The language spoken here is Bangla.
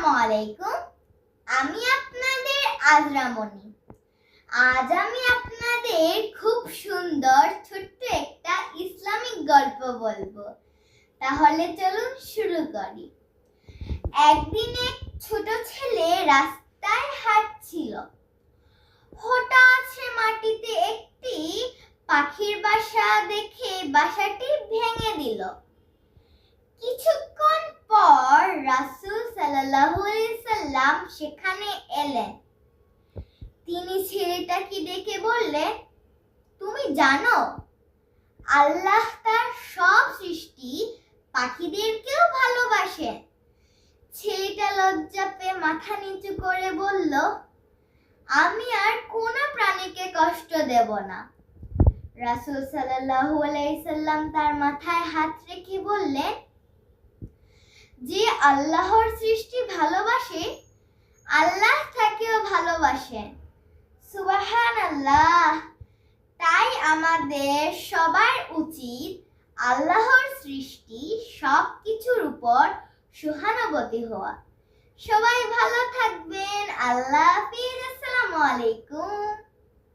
আসসালামু আলাইকুম। আমি আপনাদের আজরামণি। আজ আমি আপনাদের খুব সুন্দর ছোট্ট একটা ইসলামিক গল্প বলবো। তাহলে চলুন শুরু করি। একদিন এক ছোট ছেলে রাস্তায় হাঁটছিল। হঠাৎ সে মাটিতে একটি পাখির বাসা দেখে বাসাটি ভেঙে দিল। কিছুক্ষণ পর রাসূল সাল্লাল্লাহু আলাইহি সাল্লাম সেখানে এলেন। তিনি ছেলেটাকে ডেকে বললেন, তুমি জানো আল্লাহ তার সব সৃষ্টি পাখিদেরকেও ভালোবাসেন? ছেলেটা লজ্জা পেয়ে মাথা নিচু করে বলল, আমি আর কোনো প্রাণীকে কষ্ট দেব না। রাসূল সাল্লাল্লাহু আলাইহি সাল্লাম তার মাথায় হাত রেখে বললেন, যে আল্লাহর সৃষ্টি ভালোবাসে, আল্লাহ তাকেও ভালোবাসেন। সুবহানাল্লাহ। তাই আমাদের সবার উচিত আল্লাহর সৃষ্টি সবকিছুর উপর সহানুভূতি হওয়া। সবাই ভালো থাকবেন। আল্লাহ হাফেজ। আসসালামু আলাইকুম।